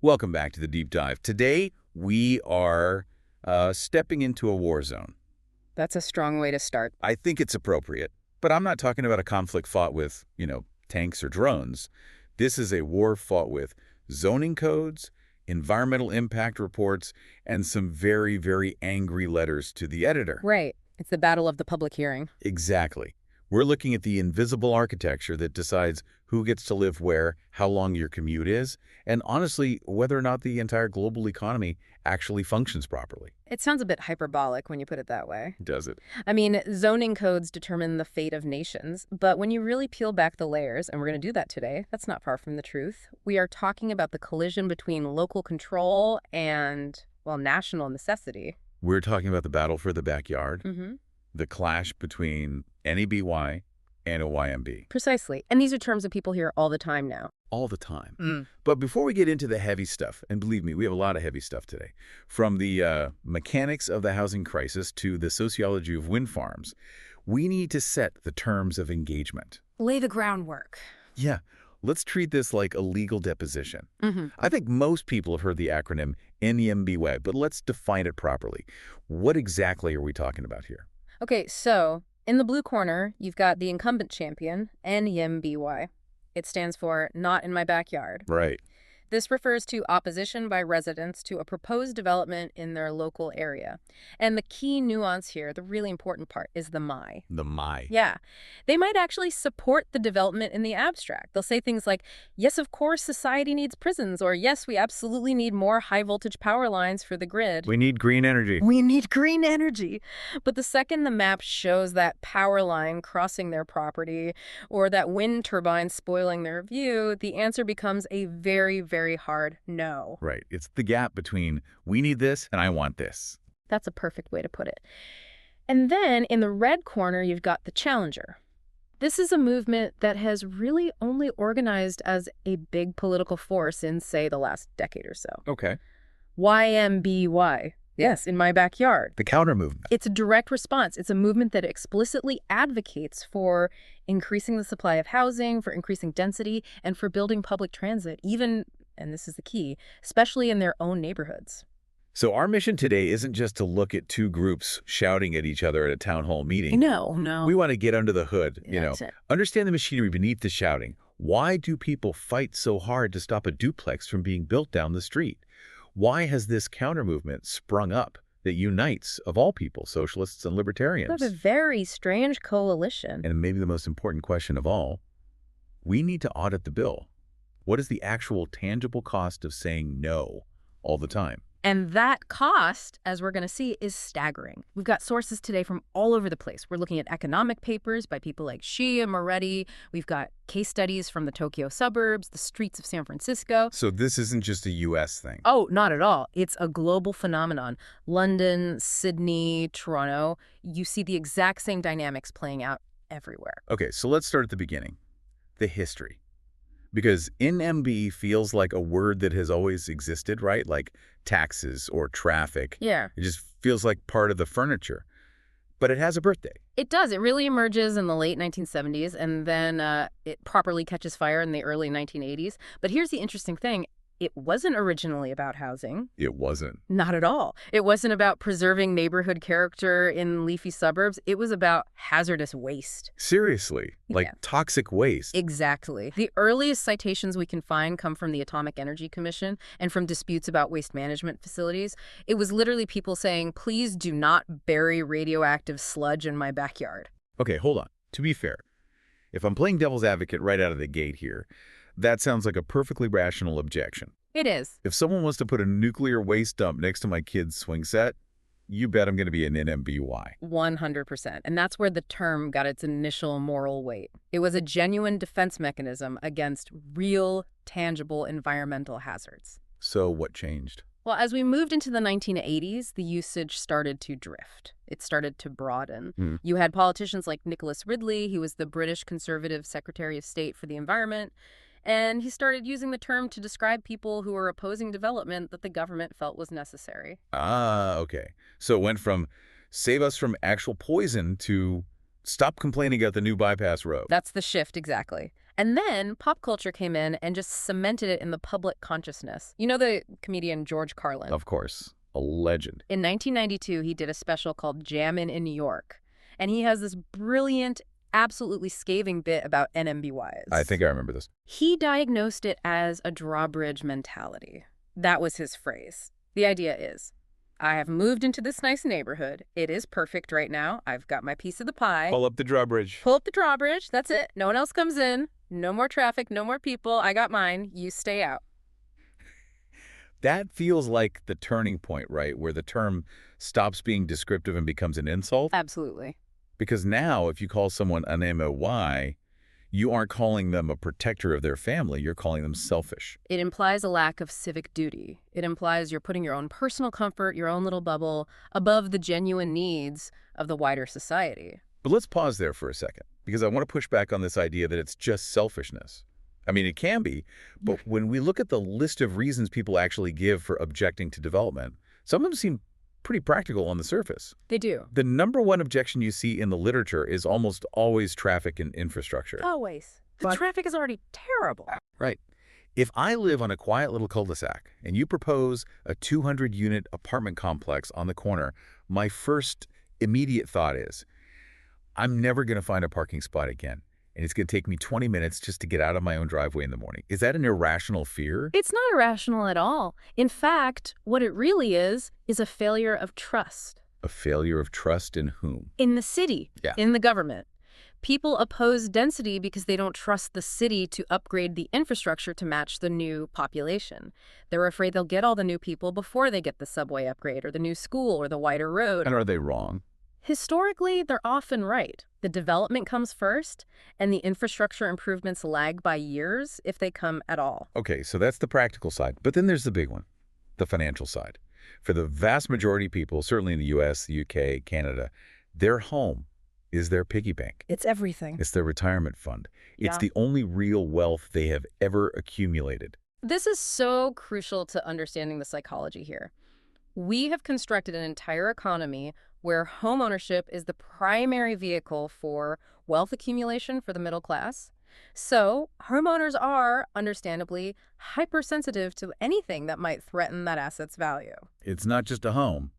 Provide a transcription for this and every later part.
Welcome back to the Deep Dive. Today, we are stepping into a war zone. That's a strong way to start. I think it's appropriate, but I'm not talking about a conflict fought with, tanks or drones. This is a war fought with zoning codes, environmental impact reports, and some very, very angry letters to the editor. Right. It's the battle of the public hearing. Exactly. We're looking at the invisible architecture that decides who gets to live where, how long your commute is, and honestly, whether or not the entire global economy actually functions properly. It sounds a bit hyperbolic when you put it that way. Does it? I mean, zoning codes determine the fate of nations, but when you really peel back the layers, and we're going to do that today, that's not far from the truth. We are talking about the collision between local control and, well, national necessity. We're talking about the battle for the backyard, Mm-hmm. the clash between NIMBY and a YIMBY. Precisely. And these are terms that people hear all the time now. All the time. But before we get into the heavy stuff, and believe me, we have a lot of heavy stuff today, from the mechanics of the housing crisis to the sociology of wind farms, we need to set the terms of engagement. Lay the groundwork. Yeah, let's treat this like a legal deposition. Mm-hmm. I think most people have heard the acronym NIMBY, but let's define it properly. What exactly are we talking about here? Okay, so in the blue corner, you've got the incumbent champion, NIMBY. It stands for Not in My Backyard. Right. This refers to opposition by residents to a proposed development in their local area. And the key nuance here, the really important part, is the my. The my. Yeah. They might actually support the development in the abstract. They'll say things like, yes, of course, society needs prisons, or yes, we absolutely need more high-voltage power lines for the grid. We need green energy. We need green energy. But the second the map shows that power line crossing their property or that wind turbine spoiling their view, the answer becomes a very, very hard no. Right. It's the gap between we need this and I want this. That's a perfect way to put it. And then in the red corner, you've got the challenger. This is a movement that has really only organized as a big political force in, say, the last decade or so. Okay. YIMBY. Yes, in my backyard. The counter movement. It's a direct response. It's a movement that explicitly advocates for increasing the supply of housing, for increasing density, and for building public transit, even, and this is the key, especially in their own neighborhoods. So our mission today isn't just to look at two groups shouting at each other at a town hall meeting. No. We want to get under the hood, That's it. understand the machinery beneath the shouting. Why do people fight so hard to stop a duplex from being built down the street? Why has this counter-movement sprung up that unites, of all people, socialists and libertarians? That's a very strange coalition. And maybe the most important question of all, we need to audit the bill. What is the actual tangible cost of saying no all the time? And that cost, as we're going to see, is staggering. We've got sources today from all over the place. We're looking at economic papers by people like Xi and Moretti. We've got case studies from the Tokyo suburbs, the streets of San Francisco. So this isn't just a U.S. thing. Oh, not at all. It's a global phenomenon. London, Sydney, Toronto, you see the exact same dynamics playing out everywhere. Okay, so let's start at the beginning. The history. Because NIMBY feels like a word that has always existed, right? Like taxes or traffic. Yeah. It just feels like part of the furniture. But it has a birthday. It does. It really emerges in the late 1970s, and then it properly catches fire in the early 1980s. But here's the interesting thing. It wasn't originally about housing. It wasn't. Not at all. It wasn't about preserving neighborhood character in leafy suburbs. It was about hazardous waste. Seriously. Like Yeah. toxic waste. Exactly. The earliest citations we can find come from the Atomic Energy Commission and from disputes about waste management facilities. It was literally people saying, please do not bury radioactive sludge in my backyard. Okay, hold on. To be fair, if I'm playing devil's advocate right out of the gate here, that sounds like a perfectly rational objection. It is. If someone wants to put a nuclear waste dump next to my kid's swing set, you bet I'm going to be an NIMBY. 100%. And that's where the term got its initial moral weight. It was a genuine defense mechanism against real, tangible environmental hazards. So what changed? Well, as we moved into the 1980s, the usage started to drift. It started to broaden. You had politicians like Nicholas Ridley. He was the British Conservative Secretary of State for the Environment. And he started using the term to describe people who were opposing development that the government felt was necessary. Ah, okay. So it went from save us from actual poison to stop complaining about the new bypass road. That's the shift, exactly. And then pop culture came in and just cemented it in the public consciousness. You know the comedian George Carlin? Of course. A legend. In 1992, he did a special called Jammin' in New York. And he has this brilliant, absolutely scathing bit about NIMBYs. I think I remember this. He diagnosed it as a drawbridge mentality. That was his phrase. The idea is, I have moved into this nice neighborhood. It is perfect right now. I've got my piece of the pie. Pull up the drawbridge. Pull up the drawbridge. That's it. No one else comes in. No more traffic. No more people. I got mine. You stay out. That feels like the turning point, right? Where the term stops being descriptive and becomes an insult. Absolutely. Because now, if you call someone an NIMBY, you aren't calling them a protector of their family. You're calling them selfish. It implies a lack of civic duty. It implies you're putting your own personal comfort, your own little bubble, above the genuine needs of the wider society. But let's pause there for a second, because I want to push back on this idea that it's just selfishness. I mean, it can be, but when we look at the list of reasons people actually give for objecting to development, some of them seem pretty practical on the surface. They do. The number one objection you see in the literature is almost always traffic and infrastructure. Always. The traffic is already terrible. Right. If I live on a quiet little cul-de-sac and you propose a 200-unit apartment complex on the corner, my first immediate thought is, I'm never going to find a parking spot again, and it's going to take me 20 minutes just to get out of my own driveway in the morning. Is that an irrational fear? It's not irrational at all. In fact, what it really is a failure of trust. A failure of trust in whom? In the city. Yeah. In the government. People oppose density because they don't trust the city to upgrade the infrastructure to match the new population. They're afraid they'll get all the new people before they get the subway upgrade or the new school or the wider road. And are they wrong? Historically, they're often right. The development comes first, and the infrastructure improvements lag by years if they come at all. Okay, so that's the practical side. But then there's the big one, the financial side. For the vast majority of people, certainly in the US, the UK, Canada, their home is their piggy bank. It's everything. It's their retirement fund. It's Yeah. the only real wealth they have ever accumulated. This is so crucial to understanding the psychology here. We have constructed an entire economy where homeownership is the primary vehicle for wealth accumulation for the middle class. So homeowners are, understandably, hypersensitive to anything that might threaten that asset's value. It's not just a home.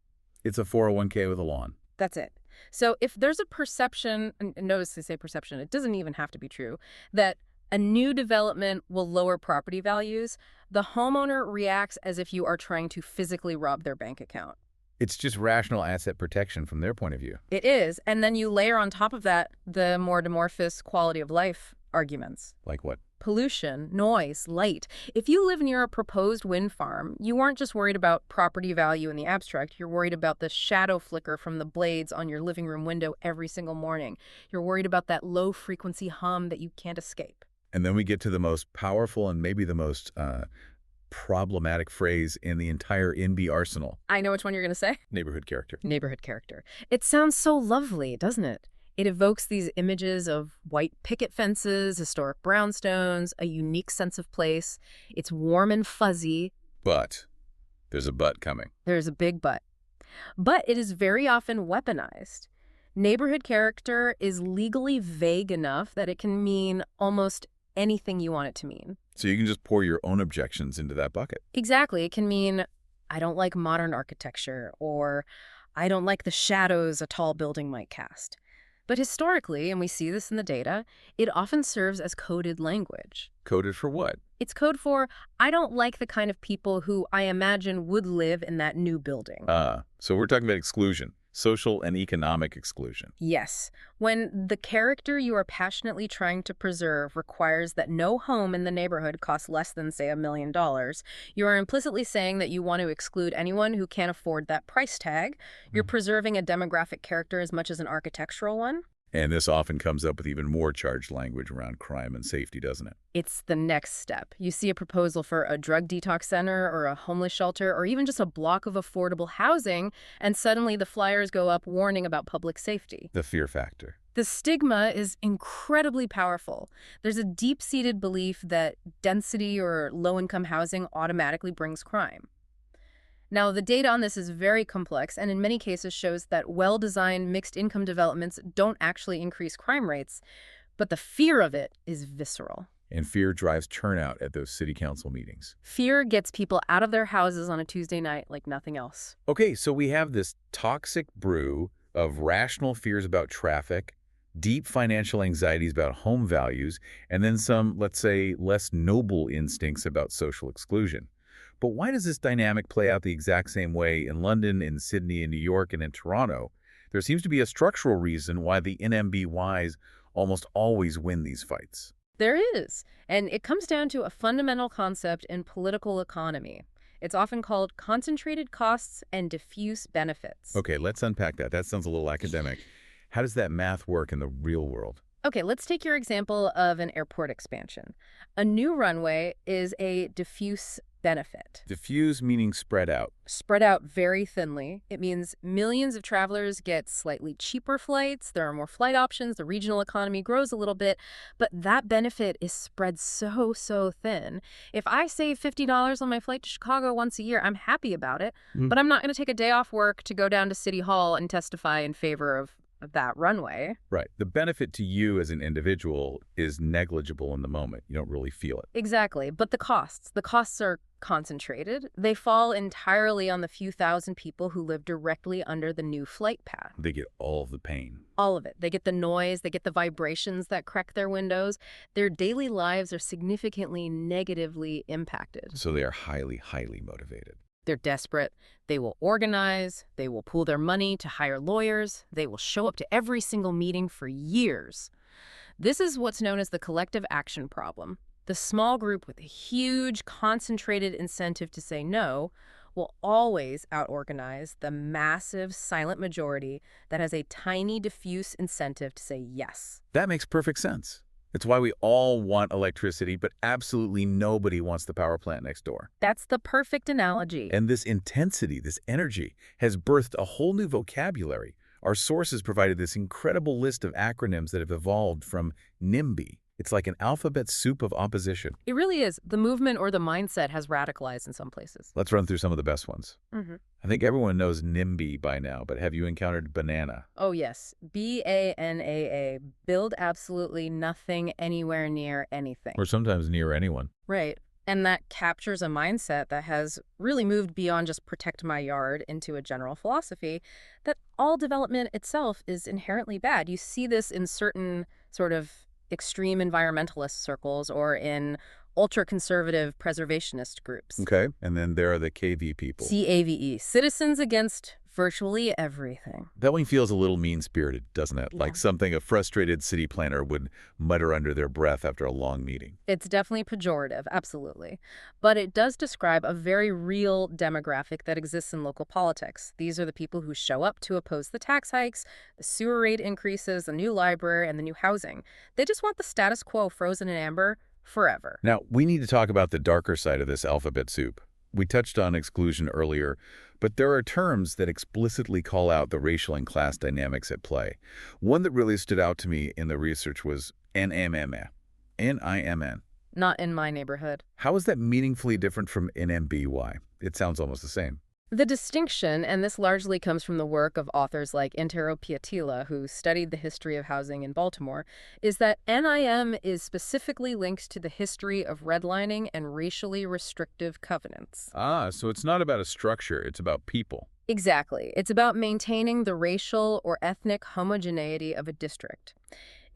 It's a 401k with a lawn. That's it. So if there's a perception, and notice they say perception, it doesn't even have to be true, that a new development will lower property values, the homeowner reacts as if you are trying to physically rob their bank account. It's just rational asset protection from their point of view. It is. And then you layer on top of that the more amorphous quality of life arguments. Like what? Pollution, noise, light. If you live near a proposed wind farm, you aren't just worried about property value in the abstract. You're worried about the shadow flicker from the blades on your living room window every single morning. You're worried about that low-frequency hum that you can't escape. And then we get to the most powerful and maybe the most problematic phrase in the entire NIMBY arsenal. I know which one you're going to say. Neighborhood character. Neighborhood character. It sounds so lovely, doesn't it? It evokes these images of white picket fences, historic brownstones, a unique sense of place. It's warm and fuzzy. But there's a but coming. There's a big but. But it is very often weaponized. Neighborhood character is legally vague enough that it can mean almost anything you want it to mean. So you can just pour your own objections into that bucket. Exactly. It can mean, I don't like modern architecture, or I don't like the shadows a tall building might cast. But historically, and we see this in the data, it often serves as coded language. Coded for what? It's code for, I don't like the kind of people who I imagine would live in that new building. So we're talking about exclusion. Social and economic exclusion. Yes. When the character you are passionately trying to preserve requires that no home in the neighborhood costs less than, say, $1 million, you are implicitly saying that you want to exclude anyone who can't afford that price tag. You're preserving a demographic character as much as an architectural one. And this often comes up with even more charged language around crime and safety, doesn't it? It's the next step. You see a proposal for a drug detox center or a homeless shelter or even just a block of affordable housing, and suddenly the flyers go up warning about public safety. The fear factor. The stigma is incredibly powerful. There's a deep-seated belief that density or low-income housing automatically brings crime. Now, the data on this is very complex and in many cases shows that well-designed mixed-income developments don't actually increase crime rates. But the fear of it is visceral. And fear drives turnout at those city council meetings. Fear gets people out of their houses on a Tuesday night like nothing else. Okay, so we have this toxic brew of rational fears about traffic, deep financial anxieties about home values, and then some, let's say, less noble instincts about social exclusion. But why does this dynamic play out the exact same way in London, in Sydney, in New York, and in Toronto? There seems to be a structural reason why the NIMBYs almost always win these fights. There is, and it comes down to a fundamental concept in political economy. It's often called concentrated costs and diffuse benefits. Okay, let's unpack that. That sounds a little academic. How does that math work in the real world? Okay, let's take your example of an airport expansion. A new runway is a diffuse benefit. Diffuse meaning spread out. Spread out very thinly. It means millions of travelers get slightly cheaper flights, there are more flight options, the regional economy grows a little bit, but that benefit is spread so thin. If I save $50 on my flight to Chicago once a year, I'm happy about it, but I'm not going to take a day off work to go down to City Hall and testify in favor of that runway. Right. The benefit to you as an individual is negligible in the moment. You don't really feel it. Exactly. But the costs are concentrated. They fall entirely on the few thousand people who live directly under the new flight path. They get all of the pain. All of it. They get the noise, they get the vibrations that crack their windows. Their daily lives are significantly negatively impacted. So they are highly, highly motivated. They're desperate. They will organize. They will pool their money to hire lawyers. They will show up to every single meeting for years. This is what's known as the collective action problem. The small group with a huge, concentrated incentive to say no will always out-organize the massive, silent majority that has a tiny, diffuse incentive to say yes. That makes perfect sense. It's why we all want electricity, but absolutely nobody wants the power plant next door. That's the perfect analogy. And this intensity, this energy, has birthed a whole new vocabulary. Our sources provided this incredible list of acronyms that have evolved from NIMBY. It's like an alphabet soup of opposition. It really is. The movement or the mindset has radicalized in some places. Let's run through some of the best ones. I think everyone knows NIMBY by now, but have you encountered banana? Oh, yes. BANAA. Build absolutely nothing anywhere near anything. Or sometimes near anyone. Right. And that captures a mindset that has really moved beyond just protect my yard into a general philosophy that all development itself is inherently bad. You see this in certain sort of extreme environmentalist circles or in ultra-conservative preservationist groups. Okay, and then there are the KV people. CAVE, Citizens Against Virtually Everything. That one feels a little mean-spirited, doesn't it? Yeah. Like something a frustrated city planner would mutter under their breath after a long meeting. It's definitely pejorative, absolutely. But it does describe a very real demographic that exists in local politics. These are the people who show up to oppose the tax hikes, the sewer rate increases, the new library, and the new housing. They just want the status quo frozen in amber forever. Now, we need to talk about the darker side of this alphabet soup. We touched on exclusion earlier, but there are terms that explicitly call out the racial and class dynamics at play. One that really stood out to me in the research was NIMN. N-I-M-N. Not in my neighborhood. How is that meaningfully different from NIMBY? It sounds almost the same. The distinction, and this largely comes from the work of authors like Intero Piatila, who studied the history of housing in Baltimore, is that NIM is specifically linked to the history of redlining and racially restrictive covenants. Ah, so it's not about a structure, it's about people. Exactly. It's about maintaining the racial or ethnic homogeneity of a district.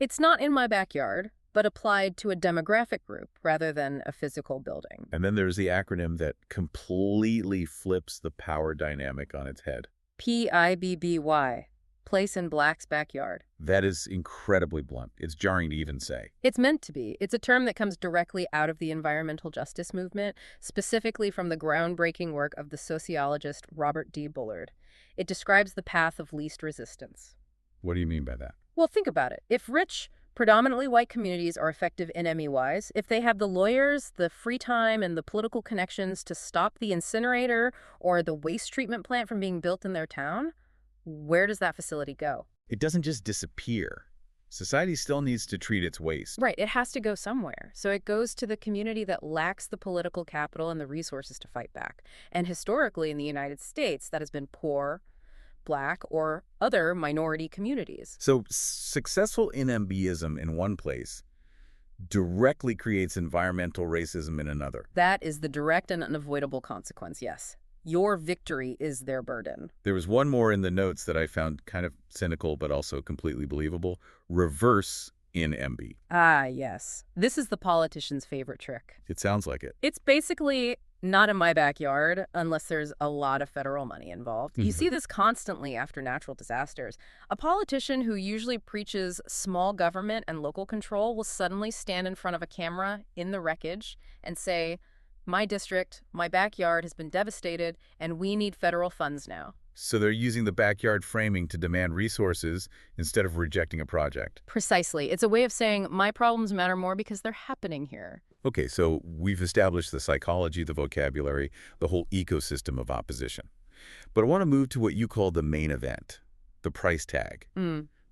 It's not in my backyard, but applied to a demographic group rather than a physical building. And then there's the acronym that completely flips the power dynamic on its head. PIBBY, Place in Black's Backyard. That is incredibly blunt. It's jarring to even say. It's meant to be. It's a term that comes directly out of the environmental justice movement, specifically from the groundbreaking work of the sociologist Robert D. Bullard. It describes the path of least resistance. What do you mean by that? Well, think about it. If rich, predominantly white communities are effective NIMBYs, if they have the lawyers, the free time, and the political connections to stop the incinerator or the waste treatment plant from being built in their town, where does that facility go? It doesn't just disappear. Society still needs to treat its waste. Right, it has to go somewhere. So it goes to the community that lacks the political capital and the resources to fight back. And historically in the United States, that has been poor, Black or other minority communities. So successful NIMBYism in one place directly creates environmental racism in another. That is the direct and unavoidable consequence, yes. Your victory is their burden. There was one more in the notes that I found kind of cynical but also completely believable. Reverse NIMBY. Ah, yes. This is the politician's favorite trick. It sounds like it. It's basically not in my backyard unless there's a lot of federal money involved. You see this constantly after natural disasters. A politician who usually preaches small government and local control will suddenly stand in front of a camera in the wreckage and say, "My district, my backyard has been devastated, and we need federal funds now." So they're using the backyard framing to demand resources instead of rejecting a project. Precisely. It's a way of saying my problems matter more because they're happening here. Okay, so we've established the psychology, the vocabulary, the whole ecosystem of opposition. But I want to move to what you call the main event, the price tag.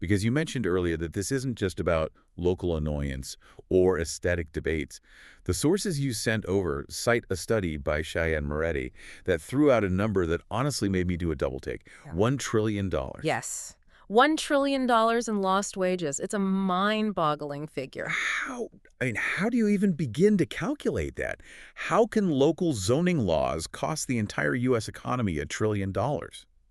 Because you mentioned earlier that this isn't just about local annoyance or aesthetic debates. The sources you sent over cite a study by Cheyenne Moretti that threw out a number that honestly made me do a double take. $1 trillion. Yes. $1 trillion in lost wages. It's a mind-boggling figure. How do you even begin to calculate that? How can local zoning laws cost the entire U.S. economy $1 trillion?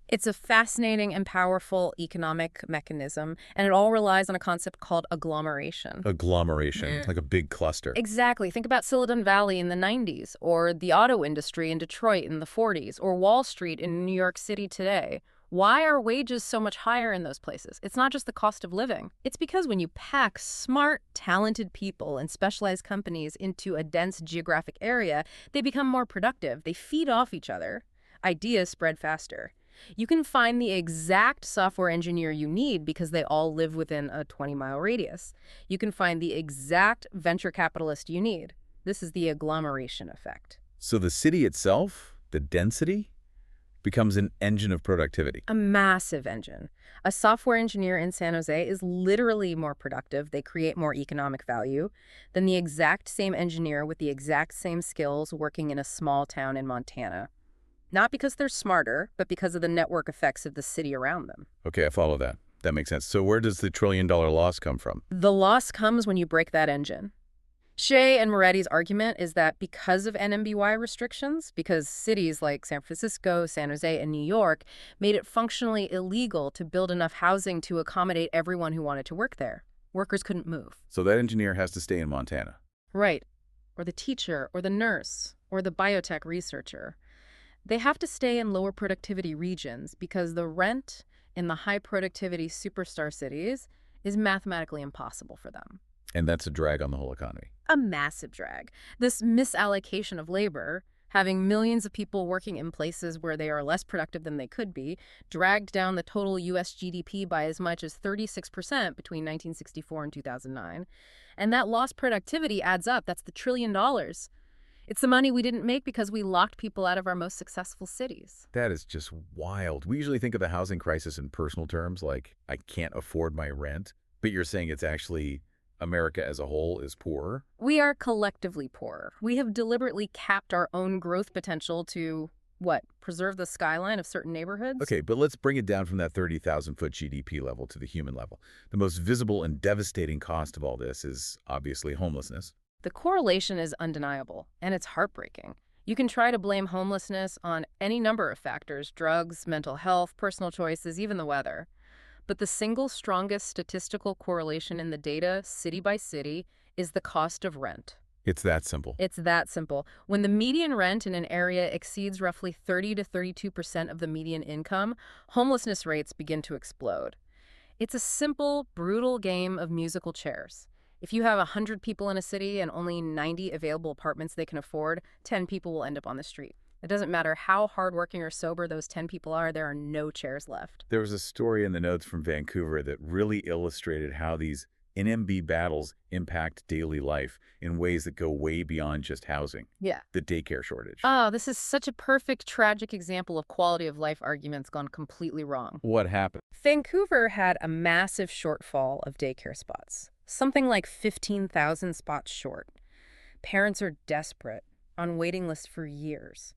It's a fascinating and powerful economic mechanism, and it all relies on a concept called agglomeration. Agglomeration, like a big cluster. Exactly. Think about Silicon Valley in the 90s, or the auto industry in Detroit in the 40s, or Wall Street in New York City today. Why are wages so much higher in those places? It's not just the cost of living. It's because when you pack smart, talented people and specialized companies into a dense geographic area, they become more productive. They feed off each other. Ideas spread faster. You can find the exact software engineer you need because they all live within a 20-mile radius. You can find the exact venture capitalist you need. This is the agglomeration effect. So the city itself, the density, becomes an engine of productivity. A massive engine. A software engineer in San Jose is literally more productive. They create more economic value than the exact same engineer with the exact same skills working in a small town in Montana. Not because they're smarter, but because of the network effects of the city around them. Okay, I follow that. That makes sense. So where does the $1 trillion loss come from? The loss comes when you break that engine. Shea and Moretti's argument is that because of NIMBY restrictions, because cities like San Francisco, San Jose, and New York made it functionally illegal to build enough housing to accommodate everyone who wanted to work there, workers couldn't move. So that engineer has to stay in Montana. Right. Or the teacher, or the nurse, or the biotech researcher. They have to stay in lower productivity regions because the rent in the high productivity superstar cities is mathematically impossible for them. And that's a drag on the whole economy. A massive drag. This misallocation of labor, having millions of people working in places where they are less productive than they could be, dragged down the total U.S. GDP by as much as 36% between 1964 and 2009. And that lost productivity adds up. That's the $1 trillion. It's the money we didn't make because we locked people out of our most successful cities. That is just wild. We usually think of the housing crisis in personal terms, like I can't afford my rent. But you're saying it's actually America as a whole is poorer? We are collectively poorer. We have deliberately capped our own growth potential to, what, preserve the skyline of certain neighborhoods? Okay, but let's bring it down from that 30,000-foot GDP level to the human level. The most visible and devastating cost of all this is obviously homelessness. The correlation is undeniable, and it's heartbreaking. You can try to blame homelessness on any number of factors: drugs, mental health, personal choices, even the weather. But the single strongest statistical correlation in the data, city by city, is the cost of rent. It's that simple. It's that simple. When the median rent in an area exceeds roughly 30 to 32% of the median income, homelessness rates begin to explode. It's a simple, brutal game of musical chairs. If you have 100 people in a city and only 90 available apartments they can afford, 10 people will end up on the street. It doesn't matter how hardworking or sober those 10 people are, there are no chairs left. There was a story in the notes from Vancouver that really illustrated how these NIMBY battles impact daily life in ways that go way beyond just housing. Yeah. The daycare shortage. Oh, this is such a perfect, tragic example of quality of life arguments gone completely wrong. What happened? Vancouver had a massive shortfall of daycare spots. Something like 15,000 spots short. Parents are desperate, on waiting lists for years.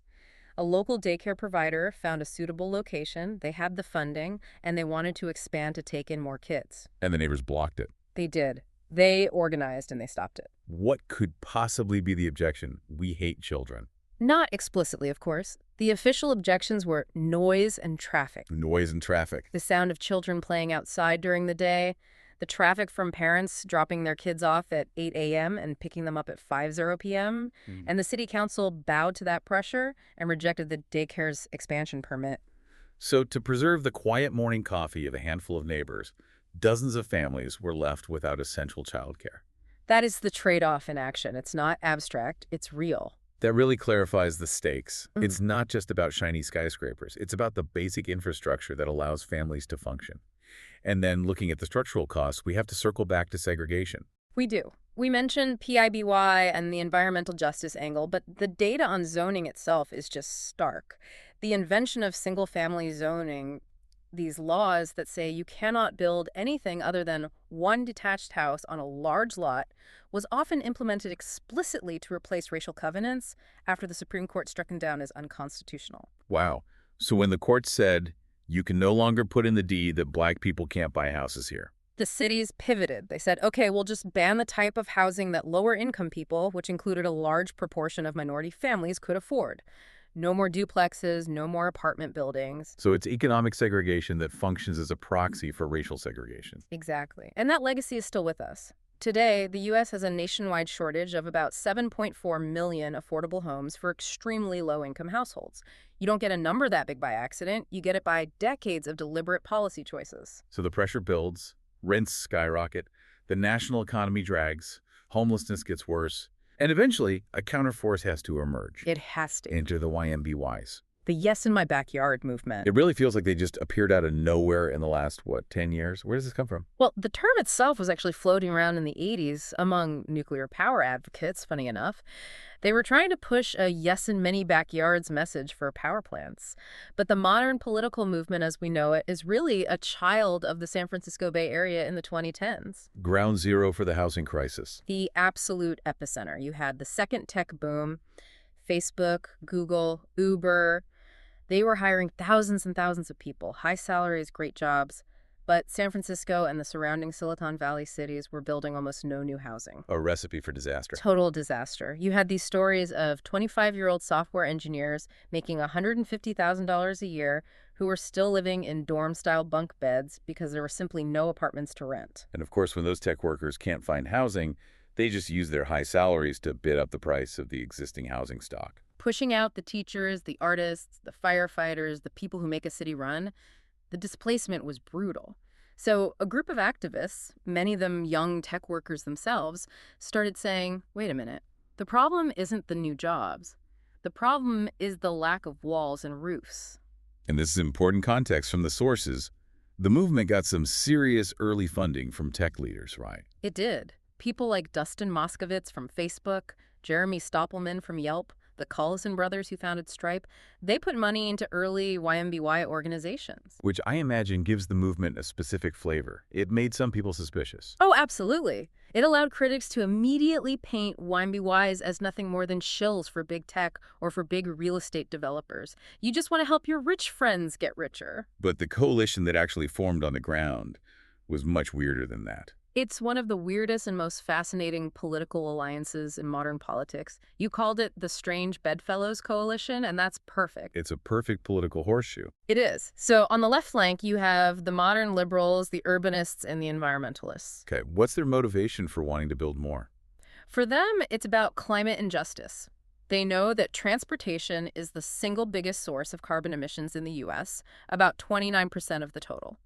A local daycare provider found a suitable location, they had the funding, and they wanted to expand to take in more kids. And the neighbors blocked it. They did. They organized and they stopped it. What could possibly be the objection? We hate children. Not explicitly, of course. The official objections were noise and traffic. Noise and traffic. The sound of children playing outside during the day, the traffic from parents dropping their kids off at 8 a.m. and picking them up at 5:00 p.m. And the city council bowed to that pressure and rejected the daycare's expansion permit. So to preserve the quiet morning coffee of a handful of neighbors, dozens of families were left without essential childcare. That is the trade-off in action. It's not abstract, it's real. That really clarifies the stakes. It's not just about shiny skyscrapers. It's about the basic infrastructure that allows families to function. And then looking at the structural costs, we have to circle back to segregation. We do. We mentioned PIBY and the environmental justice angle, but the data on zoning itself is just stark. The invention of single-family zoning, these laws that say you cannot build anything other than one detached house on a large lot, was often implemented explicitly to replace racial covenants after the Supreme Court struck them down as unconstitutional. Wow. So when the court said, you can no longer put in the deed that black people can't buy houses here. The cities pivoted. They said, okay, we'll just ban the type of housing that lower-income people, which included a large proportion of minority families, could afford. No more duplexes, no more apartment buildings. So it's economic segregation that functions as a proxy for racial segregation. Exactly. And that legacy is still with us. Today, the U.S. has a nationwide shortage of about 7.4 million affordable homes for extremely low-income households. You don't get a number that big by accident. You get it by decades of deliberate policy choices. So the pressure builds, rents skyrocket, the national economy drags, homelessness gets worse, and eventually a counterforce has to emerge. It has to. Enter the YIMBYs. The Yes in My Backyard movement. It really feels like they just appeared out of nowhere in the last, 10 years? Where does this come from? Well, the term itself was actually floating around in the 80s among nuclear power advocates, funny enough. They were trying to push a yes in many backyards message for power plants. But the modern political movement as we know it is really a child of the San Francisco Bay Area in the 2010s. Ground zero for the housing crisis. The absolute epicenter. You had the second tech boom, Facebook, Google, Uber. They were hiring thousands and thousands of people, high salaries, great jobs. But San Francisco and the surrounding Silicon Valley cities were building almost no new housing. A recipe for disaster. Total disaster. You had these stories of 25-year-old software engineers making $150,000 a year who were still living in dorm-style bunk beds because there were simply no apartments to rent. And of course, when those tech workers can't find housing, they just use their high salaries to bid up the price of the existing housing stock. Pushing out the teachers, the artists, the firefighters, the people who make a city run, the displacement was brutal. So a group of activists, many of them young tech workers themselves, started saying, wait a minute, the problem isn't the new jobs. The problem is the lack of walls and roofs. And this is important context from the sources. The movement got some serious early funding from tech leaders, right? It did. People like Dustin Moskovitz from Facebook, Jeremy Stoppelman from Yelp, the Collison brothers who founded Stripe, they put money into early YIMBY organizations. Which I imagine gives the movement a specific flavor. It made some people suspicious. Oh, absolutely. It allowed critics to immediately paint YIMBYs as nothing more than shills for big tech or for big real estate developers. You just want to help your rich friends get richer. But the coalition that actually formed on the ground was much weirder than that. It's one of the weirdest and most fascinating political alliances in modern politics. You called it the Strange Bedfellows Coalition, and that's perfect. It's a perfect political horseshoe. It is. So on the left flank, you have the modern liberals, the urbanists, and the environmentalists. Okay, what's their motivation for wanting to build more? For them, it's about climate injustice. They know that transportation is the single biggest source of carbon emissions in the U.S., about 29% of the total.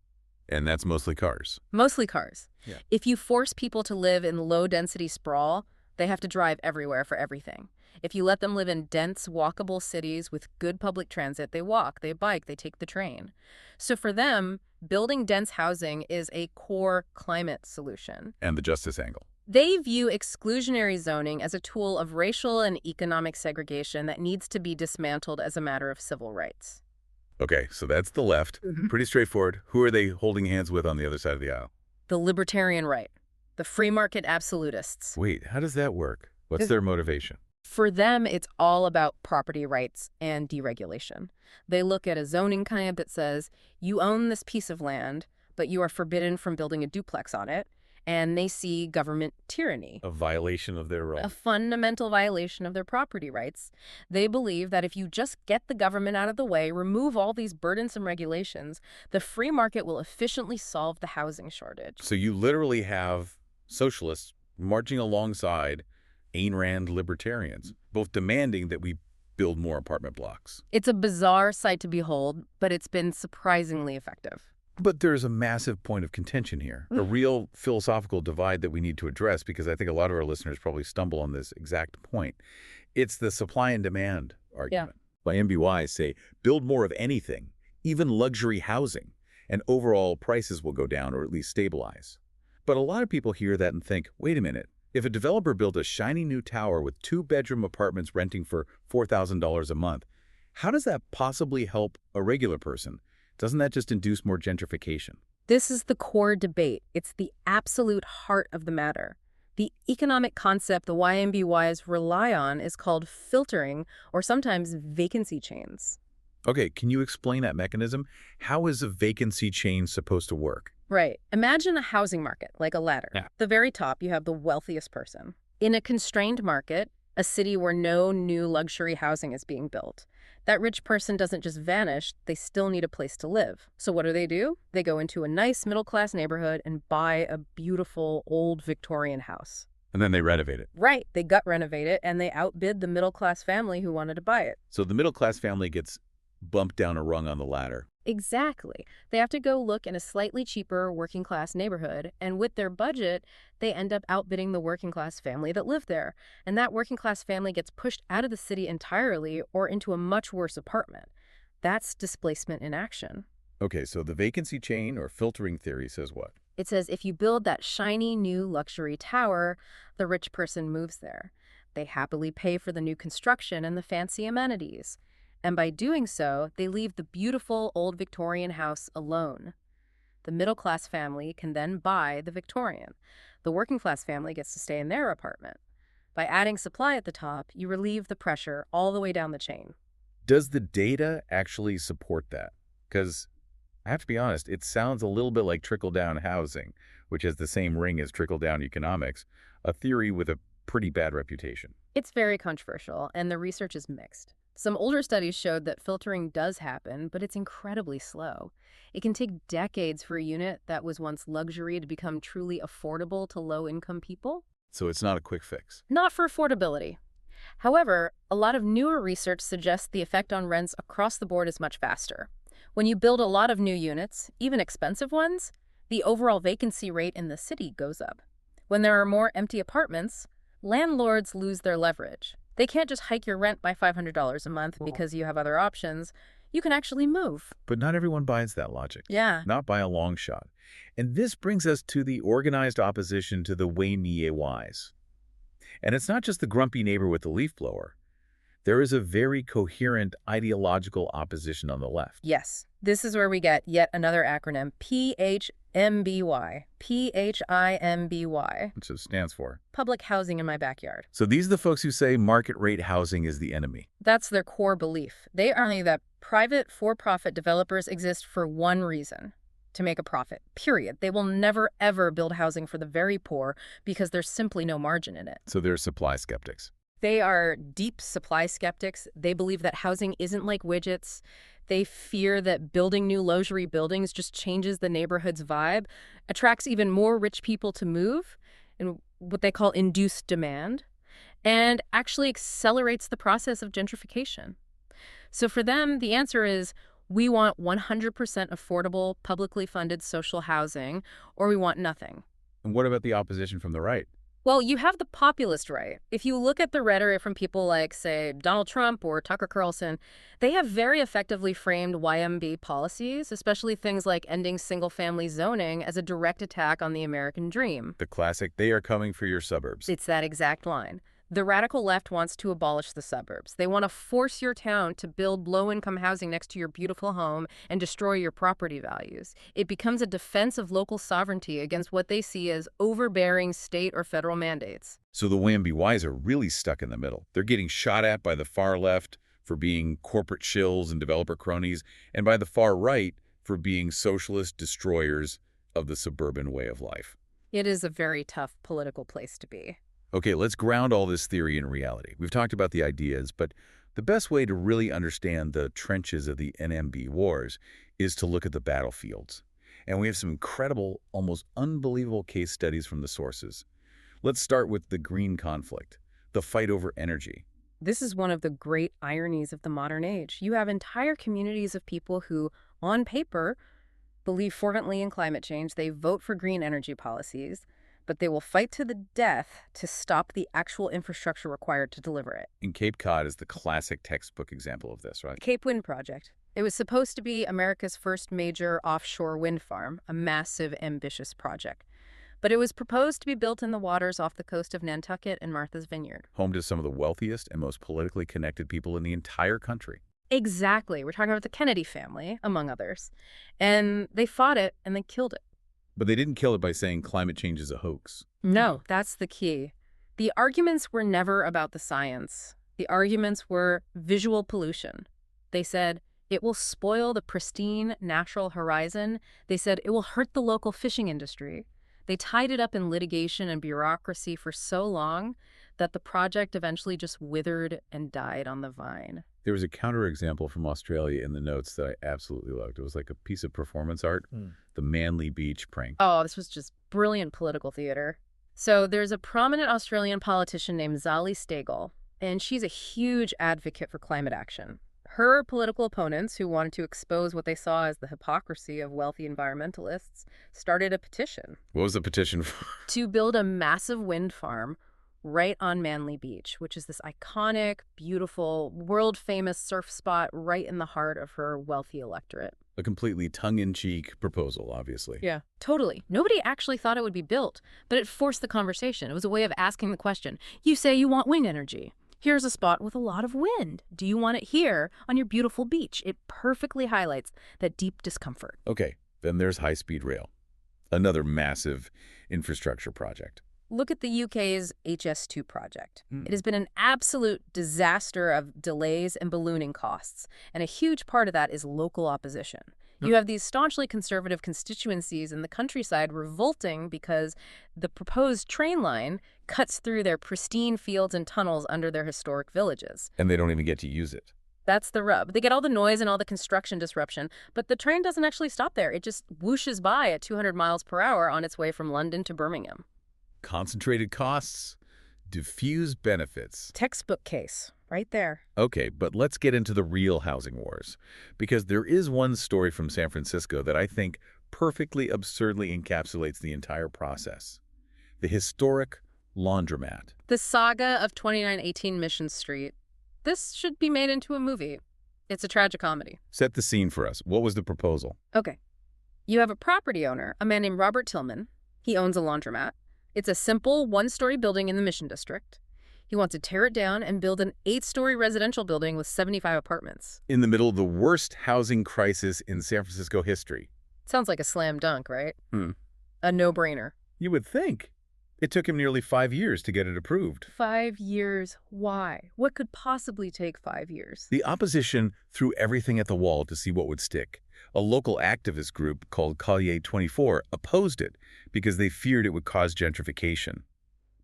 And that's mostly cars. Mostly cars. Yeah. If you force people to live in low-density sprawl, they have to drive everywhere for everything. If you let them live in dense, walkable cities with good public transit, they walk, they bike, they take the train. So for them, building dense housing is a core climate solution. And the justice angle. They view exclusionary zoning as a tool of racial and economic segregation that needs to be dismantled as a matter of civil rights. Okay, so that's the left. Pretty straightforward. Who are they holding hands with on the other side of the aisle? The libertarian right, the free market absolutists. Wait, how does that work? What's their motivation? For them, it's all about property rights and deregulation. They look at a zoning kind that says, you own this piece of land, but you are forbidden from building a duplex on it, and they see government tyranny. A violation of their A own. fundamental violation of their property rights. They believe that if you just get the government out of the way, remove all these burdensome regulations, the free market will efficiently solve the housing shortage. So you literally have socialists marching alongside Ayn Rand libertarians, both demanding that we build more apartment blocks. It's a bizarre sight to behold, but it's been surprisingly effective. But there's a massive point of contention here, a real philosophical divide that we need to address, because I think a lot of our listeners probably stumble on this exact point. It's the supply and demand argument. By NIMBYs say, build more of anything, even luxury housing, and overall prices will go down or at least stabilize. But a lot of people hear that and think, wait a minute, if a developer built a shiny new tower with 2-bedroom apartments renting for $4,000 a month, how does that possibly help a regular person? Doesn't that just induce more gentrification? This is the core debate. It's the absolute heart of the matter. The economic concept the YIMBYs rely on is called filtering, or sometimes vacancy chains. Okay, can you explain that mechanism? How is a vacancy chain supposed to work? Right. Imagine a housing market, like a ladder. Yeah. At the very top, you have the wealthiest person. In a constrained market, a city where no new luxury housing is being built, that rich person doesn't just vanish, they still need a place to live. So what do? They go into a nice middle-class neighborhood and buy a beautiful old Victorian house. And then they renovate it. Right. They gut renovate it, and they outbid the middle-class family who wanted to buy it. So the middle-class family gets bumped down a rung on the ladder. Exactly. They have to go look in a slightly cheaper working-class neighborhood, and with their budget, they end up outbidding the working-class family that lived there. And that working-class family gets pushed out of the city entirely or into a much worse apartment. That's displacement in action. Okay, so the vacancy chain or filtering theory says what? It says if you build that shiny new luxury tower, the rich person moves there. They happily pay for the new construction and the fancy amenities. And by doing so, they leave the beautiful old Victorian house alone. The middle-class family can then buy the Victorian. The working-class family gets to stay in their apartment. By adding supply at the top, you relieve the pressure all the way down the chain. Does the data actually support that? Because I have to be honest, it sounds a little bit like trickle-down housing, which has the same ring as trickle-down economics, a theory with a pretty bad reputation. It's very controversial, and the research is mixed. Some older studies showed that filtering does happen, but it's incredibly slow. It can take decades for a unit that was once luxury to become truly affordable to low-income people. So it's not a quick fix. Not for affordability. However, a lot of newer research suggests the effect on rents across the board is much faster. When you build a lot of new units, even expensive ones, the overall vacancy rate in the city goes up. When there are more empty apartments, landlords lose their leverage. They can't just hike your rent by $500 a month because you have other options. You can actually move. But not everyone buys that logic. Yeah. Not by a long shot. And this brings us to the organized opposition to the YIMBYs. And it's not just the grumpy neighbor with the leaf blower. There is a very coherent ideological opposition on the left. Yes. This is where we get yet another acronym, PHIMBY. PHIMBY. Which it stands for. Public housing in my backyard. So these are the folks who say market rate housing is the enemy. That's their core belief. They argue that private for-profit developers exist for one reason: to make a profit, period. They will never, ever build housing for the very poor because there's simply no margin in it. So they're supply skeptics. They are deep supply skeptics. They believe that housing isn't like widgets. They fear that building new luxury buildings just changes the neighborhood's vibe, attracts even more rich people to move, in what they call induced demand, and actually accelerates the process of gentrification. So for them, the answer is, we want 100% affordable, publicly funded social housing, or we want nothing. And what about the opposition from the right? Well, you have the populist right. If you look at the rhetoric from people like, say, Donald Trump or Tucker Carlson, they have very effectively framed YIMBY policies, especially things like ending single-family zoning, as a direct attack on the American dream. The classic, they are coming for your suburbs. It's that exact line. The radical left wants to abolish the suburbs. They want to force your town to build low-income housing next to your beautiful home and destroy your property values. It becomes a defense of local sovereignty against what they see as overbearing state or federal mandates. So the YIMBYs are really stuck in the middle. They're getting shot at by the far left for being corporate shills and developer cronies, and by the far right for being socialist destroyers of the suburban way of life. It is a very tough political place to be. Okay, let's ground all this theory in reality. We've talked about the ideas, but the best way to really understand the trenches of the NIMBY wars is to look at the battlefields. And we have some incredible, almost unbelievable case studies from the sources. Let's start with the green conflict, the fight over energy. This is one of the great ironies of the modern age. You have entire communities of people who, on paper, believe fervently in climate change. They vote for green energy policies, but they will fight to the death to stop the actual infrastructure required to deliver it. And Cape Cod is the classic textbook example of this, right? Cape Wind Project. It was supposed to be America's first major offshore wind farm, a massive, ambitious project. But it was proposed to be built in the waters off the coast of Nantucket and Martha's Vineyard. Home to some of the wealthiest and most politically connected people in the entire country. Exactly. We're talking about the Kennedy family, among others. And they fought it and they killed it. But they didn't kill it by saying climate change is a hoax. No, that's the key. The arguments were never about the science. The arguments were visual pollution. They said, it will spoil the pristine natural horizon. They said, it will hurt the local fishing industry. They tied it up in litigation and bureaucracy for so long that the project eventually just withered and died on the vine. There was a counterexample from Australia in the notes that I absolutely loved. It was like a piece of performance art, the Manly Beach prank. Oh, this was just brilliant political theater. So there's a prominent Australian politician named Zali Steggall, and she's a huge advocate for climate action. Her political opponents, who wanted to expose what they saw as the hypocrisy of wealthy environmentalists, started a petition. What was the petition for? To build a massive wind farm right on Manly Beach, which is this iconic, beautiful, world-famous surf spot right in the heart of her wealthy electorate. A completely tongue-in-cheek proposal, obviously. Yeah, totally. Nobody actually thought it would be built, but it forced the conversation. It was a way of asking the question. You say you want wind energy. Here's a spot with a lot of wind. Do you want it here on your beautiful beach? It perfectly highlights that deep discomfort. Okay, then there's high-speed rail, another massive infrastructure project. Look at the UK's HS2 project. It has been an absolute disaster of delays and ballooning costs, and a huge part of that is local opposition. You have these staunchly conservative constituencies in the countryside revolting because the proposed train line cuts through their pristine fields and tunnels under their historic villages. And they don't even get to use it. That's the rub. They get all the noise and all the construction disruption, but the train doesn't actually stop there. It just whooshes by at 200 miles per hour on its way from London to Birmingham. Concentrated costs, diffuse benefits. Textbook case, right there. Okay, but let's get into the real housing wars, because there is one story from San Francisco that I think perfectly absurdly encapsulates the entire process. The historic laundromat. The saga of 2918 Mission Street. This should be made into a movie. It's a tragicomedy. Set the scene for us. What was the proposal? Okay. You have a property owner, a man named Robert Tillman. He owns a laundromat. It's a simple one-story building in the Mission District. He wants to tear it down and build an 8-story residential building with 75 apartments. In the middle of the worst housing crisis in San Francisco history. Sounds like a slam dunk, right? A no-brainer. You would think. It took him nearly 5 years to get it approved. 5 years? Why? What could possibly take 5 years? The opposition threw everything at the wall to see what would stick. A local activist group called Calle 24 opposed it because they feared it would cause gentrification.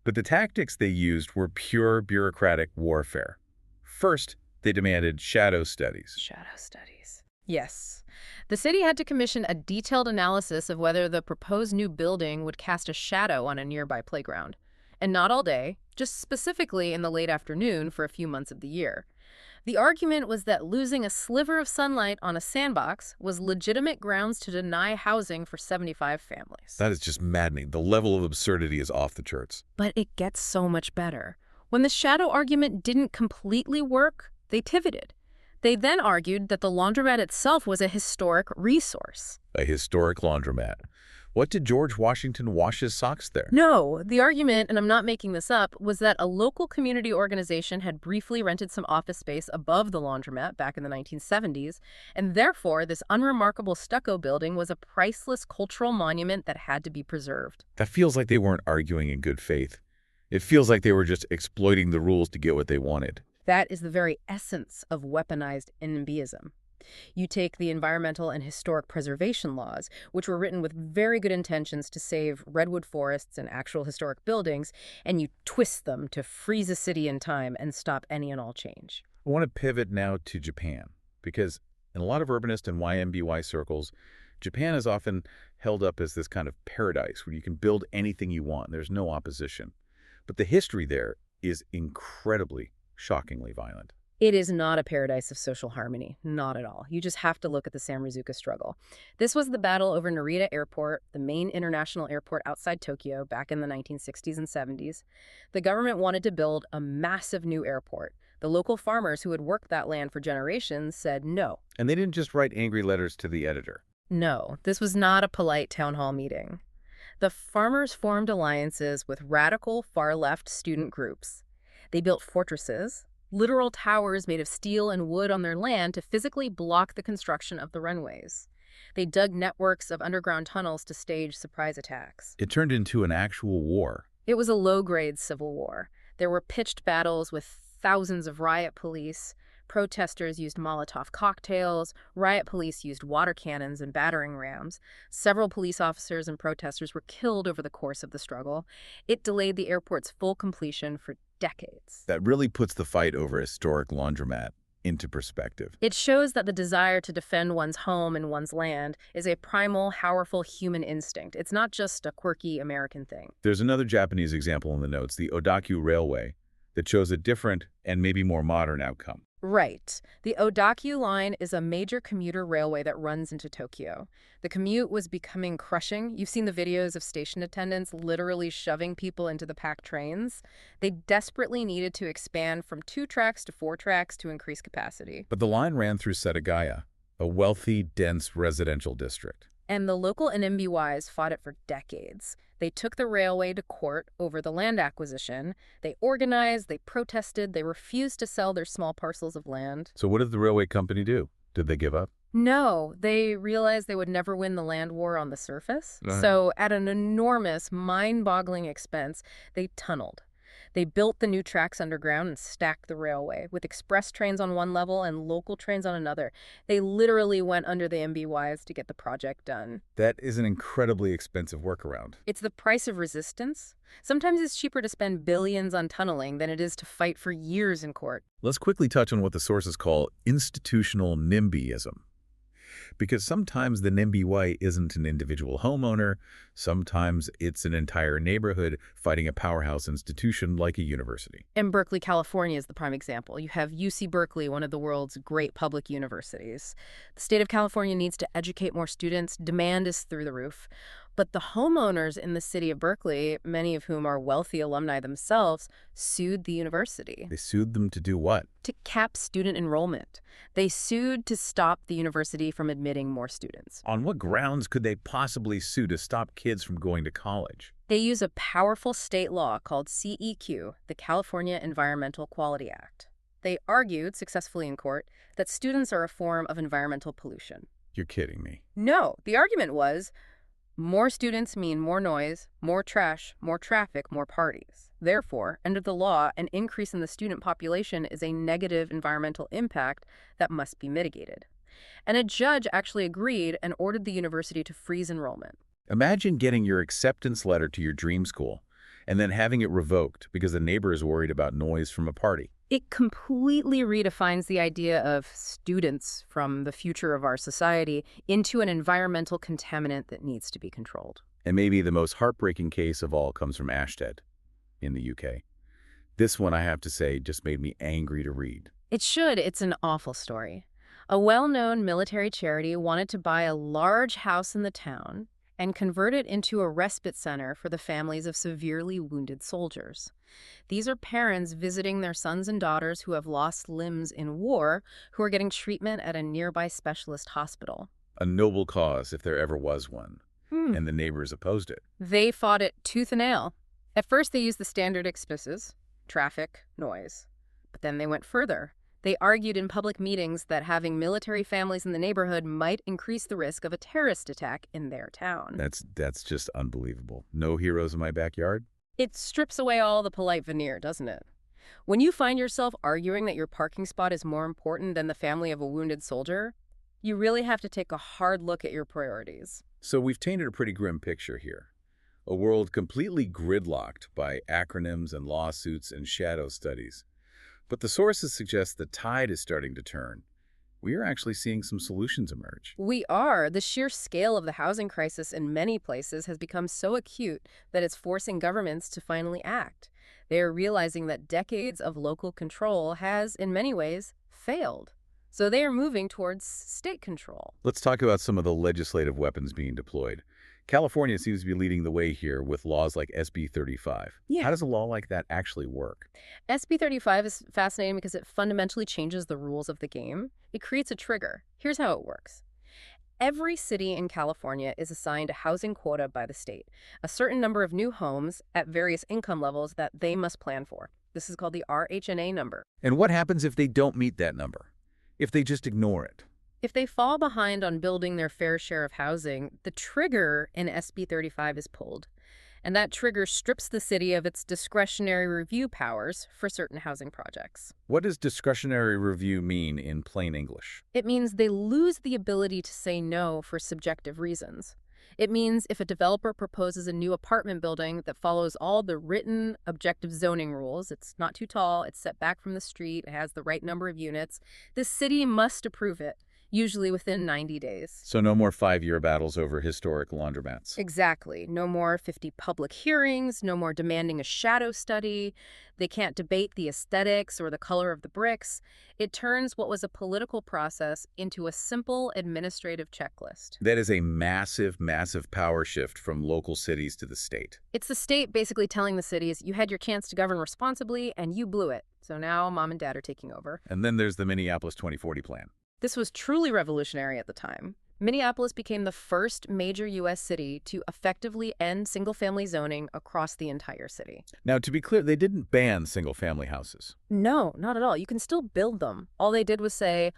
But the tactics they used were pure bureaucratic warfare. First, they demanded shadow studies. Shadow studies. Yes. The city had to commission a detailed analysis of whether the proposed new building would cast a shadow on a nearby playground. And not all day, just specifically in the late afternoon for a few months of the year. The argument was that losing a sliver of sunlight on a sandbox was legitimate grounds to deny housing for 75 families. That is just maddening. The level of absurdity is off the charts. But it gets so much better. When the shadow argument didn't completely work, they pivoted. They then argued that the laundromat itself was a historic resource. A historic laundromat. What did George Washington wash his socks there? No, the argument, and I'm not making this up, was that a local community organization had briefly rented some office space above the laundromat back in the 1970s, and therefore this unremarkable stucco building was a priceless cultural monument that had to be preserved. That feels like they weren't arguing in good faith. It feels like they were just exploiting the rules to get what they wanted. That is the very essence of weaponized NIMBYism. You take the environmental and historic preservation laws, which were written with very good intentions to save redwood forests and actual historic buildings, and you twist them to freeze a city in time and stop any and all change. I want to pivot now to Japan, because in a lot of urbanist and YIMBY circles, Japan is often held up as this kind of paradise where you can build anything you want. There's no opposition. But the history there is incredibly, shockingly violent. It is not a paradise of social harmony, not at all. You just have to look at the Samrizuka struggle. This was the battle over Narita Airport, the main international airport outside Tokyo, back in the 1960s and 70s. The government wanted to build a massive new airport. The local farmers who had worked that land for generations said no. And they didn't just write angry letters to the editor. No, this was not a polite town hall meeting. The farmers formed alliances with radical far-left student groups. They built fortresses, literal towers made of steel and wood on their land to physically block the construction of the runways. They dug networks of underground tunnels to stage surprise attacks. It turned into an actual war. It was a low-grade civil war. There were pitched battles with thousands of riot police. Protesters used Molotov cocktails. Riot police used water cannons and battering rams. Several police officers and protesters were killed over the course of the struggle. It delayed the airport's full completion for decades. That really puts the fight over a historic laundromat into perspective. It shows that the desire to defend one's home and one's land is a primal, powerful human instinct. It's not just a quirky American thing. There's another Japanese example in the notes, the Odakyu Railway, that shows a different and maybe more modern outcome. Right. The Odakyu line is a major commuter railway that runs into Tokyo. The commute was becoming crushing. You've seen the videos of station attendants literally shoving people into the packed trains. They desperately needed to expand from 2 tracks to 4 tracks to increase capacity. But the line ran through Setagaya, a wealthy, dense residential district. And the local NIMBYs fought it for decades. They took the railway to court over the land acquisition. They organized, they protested, they refused to sell their small parcels of land. So what did the railway company do? Did they give up? No, they realized they would never win the land war on the surface. So at an enormous, mind-boggling expense, they tunneled. They built the new tracks underground and stacked the railway, with express trains on one level and local trains on another. They literally went under the NIMBYs to get the project done. That is an incredibly expensive workaround. It's the price of resistance. Sometimes it's cheaper to spend billions on tunneling than it is to fight for years in court. Let's quickly touch on what the sources call institutional NIMBYism. Because sometimes the NIMBY isn't an individual homeowner, sometimes it's an entire neighborhood fighting a powerhouse institution like a university. And Berkeley, California is the prime example. You have UC Berkeley, one of the world's great public universities. The state of California needs to educate more students. Demand is through the roof. But the homeowners in the city of Berkeley, many of whom are wealthy alumni themselves, sued the university. They sued them to do what? To cap student enrollment. They sued to stop the university from admitting more students. On what grounds could they possibly sue to stop kids from going to college? They use a powerful state law called CEQ, the California Environmental Quality Act. They argued, successfully in court, that students are a form of environmental pollution. You're kidding me. No, the argument was, more students mean more noise, more trash, more traffic, more parties. Therefore, under the law, an increase in the student population is a negative environmental impact that must be mitigated. And a judge actually agreed and ordered the university to freeze enrollment. Imagine getting your acceptance letter to your dream school and then having it revoked because the neighbor is worried about noise from a party. It completely redefines the idea of students from the future of our society into an environmental contaminant that needs to be controlled. And maybe the most heartbreaking case of all comes from Ashtead in the UK. This one, I have to say, just made me angry to read. It should. It's an awful story. A well-known military charity wanted to buy a large house in the town and convert it into a respite center for the families of severely wounded soldiers. These are parents visiting their sons and daughters who have lost limbs in war, who are getting treatment at a nearby specialist hospital. A noble cause, if there ever was one. and the neighbors opposed it. They fought it tooth and nail. At first, they used the standard excuses, traffic, noise. But then they went further. They argued in public meetings that having military families in the neighborhood might increase the risk of a terrorist attack in their town. That's just unbelievable. No heroes in my backyard? It strips away all the polite veneer, doesn't it? When you find yourself arguing that your parking spot is more important than the family of a wounded soldier, you really have to take a hard look at your priorities. So we've painted a pretty grim picture here. A world completely gridlocked by acronyms and lawsuits and shadow studies. But the sources suggest the tide is starting to turn. We are actually seeing some solutions emerge. We are. The sheer scale of the housing crisis in many places has become so acute that it's forcing governments to finally act. They are realizing that decades of local control has, in many ways, failed. So they are moving towards state control. Let's talk about some of the legislative weapons being deployed. California seems to be leading the way here with laws like SB 35. Yeah. How does a law like that actually work? SB 35 is fascinating because it fundamentally changes the rules of the game. It creates a trigger. Here's how it works. Every city in California is assigned a housing quota by the state, a certain number of new homes at various income levels that they must plan for. This is called the RHNA number. And what happens if they don't meet that number? If they just ignore it? If they fall behind on building their fair share of housing, the trigger in SB 35 is pulled. And that trigger strips the city of its discretionary review powers for certain housing projects. What does discretionary review mean in plain English? It means they lose the ability to say no for subjective reasons. It means if a developer proposes a new apartment building that follows all the written objective zoning rules, it's not too tall, it's set back from the street, it has the right number of units, the city must approve it, usually within 90 days. So no more 5-year battles over historic laundromats. Exactly. No more 50 public hearings, no more demanding a shadow study. They can't debate the aesthetics or the color of the bricks. It turns what was a political process into a simple administrative checklist. That is a massive, massive power shift from local cities to the state. It's the state basically telling the cities, you had your chance to govern responsibly and you blew it. So now mom and dad are taking over. And then there's the Minneapolis 2040 plan. This was truly revolutionary at the time. Minneapolis became the first major U.S. city to effectively end single-family zoning across the entire city. Now, to be clear, they didn't ban single-family houses. No, not at all. You can still build them. All they did was say,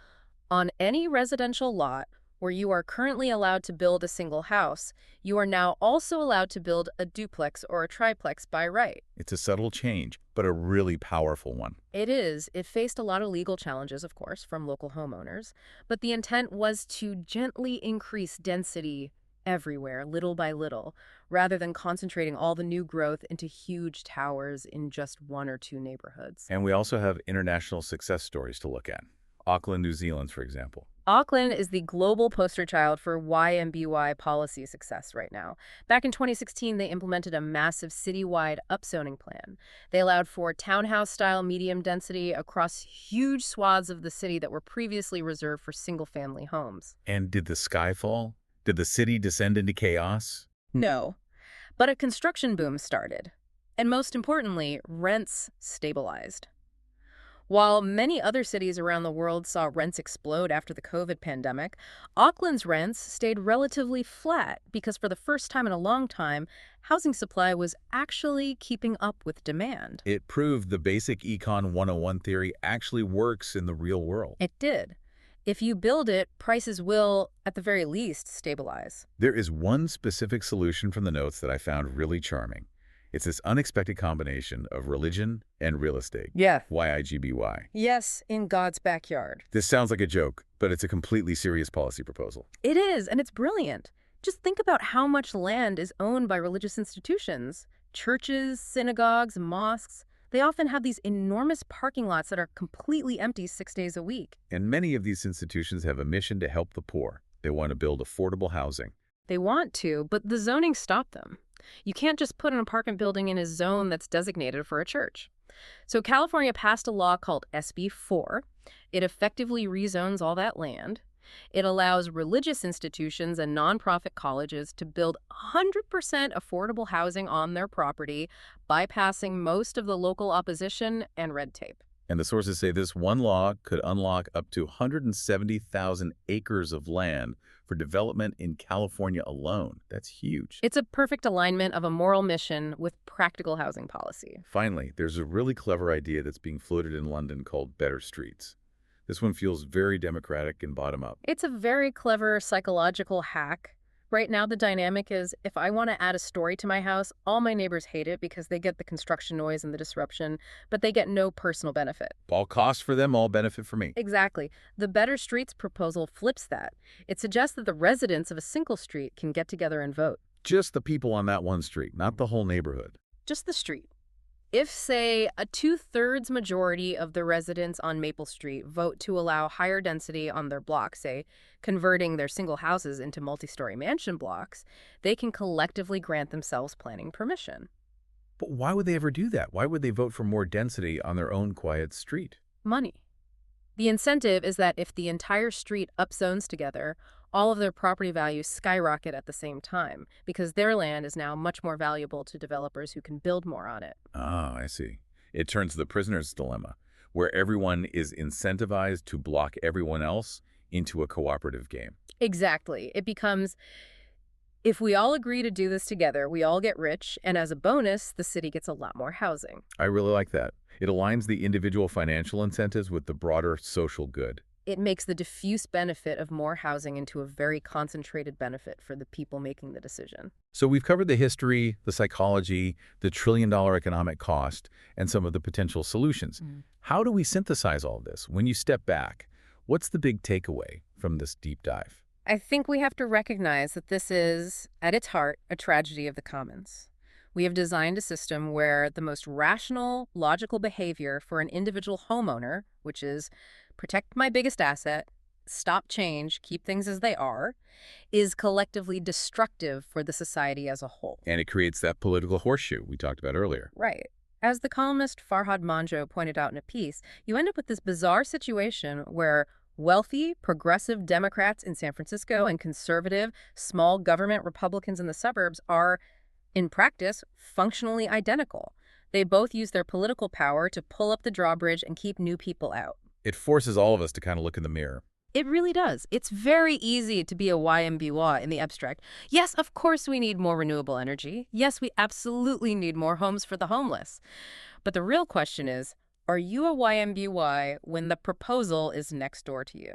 on any residential lot where you are currently allowed to build a single house, you are now also allowed to build a duplex or a triplex by right. It's a subtle change, but a really powerful one. It is. It faced a lot of legal challenges, of course, from local homeowners, but the intent was to gently increase density everywhere, little by little, rather than concentrating all the new growth into huge towers in just 1 or 2 neighborhoods. And we also have international success stories to look at. Auckland, New Zealand, for example. Auckland is the global poster child for YIMBY policy success right now. Back in 2016, they implemented a massive citywide upzoning plan. They allowed for townhouse-style medium density across huge swaths of the city that were previously reserved for single-family homes. And did the sky fall? Did the city descend into chaos? No. But a construction boom started. And most importantly, rents stabilized. While many other cities around the world saw rents explode after the COVID pandemic, Auckland's rents stayed relatively flat because for the first time in a long time, housing supply was actually keeping up with demand. It proved the basic Econ 101 theory actually works in the real world. It did. If you build it, prices will, at the very least, stabilize. There is one specific solution from the notes that I found really charming. It's this unexpected combination of religion and real estate. Yeah. YIGBY. Yes, in God's backyard. This sounds like a joke, but it's a completely serious policy proposal. It is, and it's brilliant. Just think about how much land is owned by religious institutions. Churches, synagogues, mosques. They often have these enormous parking lots that are completely empty 6 days a week. And many of these institutions have a mission to help the poor. They want to build affordable housing. They want to, but the zoning stopped them. You can't just put an apartment building in a zone that's designated for a church. So California passed a law called SB 4. It effectively rezones all that land. It allows religious institutions and nonprofit colleges to build 100% affordable housing on their property, bypassing most of the local opposition and red tape. And the sources say this one law could unlock up to 170,000 acres of land for development in California alone. That's huge. It's a perfect alignment of a moral mission with practical housing policy. Finally, there's a really clever idea that's being floated in London called better streets. This one feels very democratic and bottom-up. It's a very clever psychological hack. Right now, the dynamic is if I want to add a story to my house, all my neighbors hate it because they get the construction noise and the disruption, but they get no personal benefit. All costs for them, all benefit for me. Exactly. The Better Streets proposal flips that. It suggests that the residents of a single street can get together and vote. Just the people on that one street, not the whole neighborhood. Just the street. If, say, a 2/3 majority of the residents on Maple Street vote to allow higher density on their block, say, converting their single houses into multi-story mansion blocks, they can collectively grant themselves planning permission. But why would they ever do that? Why would they vote for more density on their own quiet street? Money. The incentive is that if the entire street upzones together, all of their property values skyrocket at the same time because their land is now much more valuable to developers who can build more on it. Ah, I see. It turns to the prisoner's dilemma, where everyone is incentivized to block everyone else into a cooperative game. Exactly. It becomes, if we all agree to do this together, we all get rich, and as a bonus, the city gets a lot more housing. I really like that. It aligns the individual financial incentives with the broader social good. It makes the diffuse benefit of more housing into a very concentrated benefit for the people making the decision. So we've covered the history, the psychology, the trillion-dollar economic cost, and some of the potential solutions. How do we synthesize all this? When you step back, what's the big takeaway from this deep dive? I think we have to recognize that this is, at its heart, a tragedy of the commons. We have designed a system where the most rational, logical behavior for an individual homeowner, which is protect my biggest asset, stop change, keep things as they are, is collectively destructive for the society as a whole. And it creates that political horseshoe we talked about earlier. Right. As the columnist Farhad Manjoo pointed out in a piece, you end up with this bizarre situation where wealthy, progressive Democrats in San Francisco and conservative, small government Republicans in the suburbs are, in practice, functionally identical. They both use their political power to pull up the drawbridge and keep new people out. It forces all of us to kind of look in the mirror. It really does. It's very easy to be a YIMBY in the abstract. Yes, of course we need more renewable energy. Yes, we absolutely need more homes for the homeless. But the real question is, are you a YIMBY when the proposal is next door to you?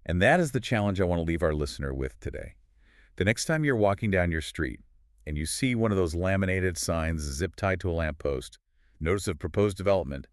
And that is the challenge I want to leave our listener with today. The next time you're walking down your street and you see one of those laminated signs zip-tied to a lamppost, notice of proposed development,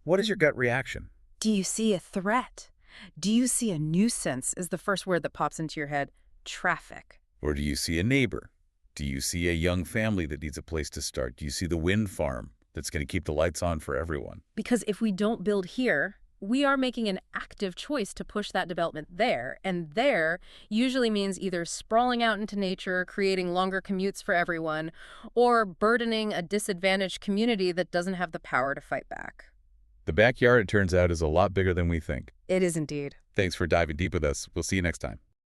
what is your gut reaction? Do you see a threat? Do you see a nuisance is the first word that pops into your head? Traffic. Or do you see a neighbor? Do you see a young family that needs a place to start? Do you see the wind farm that's going to keep the lights on for everyone? Because if we don't build here, we are making an active choice to push that development there. And there usually means either sprawling out into nature, creating longer commutes for everyone, or burdening a disadvantaged community that doesn't have the power to fight back. The backyard, it turns out, is a lot bigger than we think. It is indeed. Thanks for diving deep with us. We'll see you next time.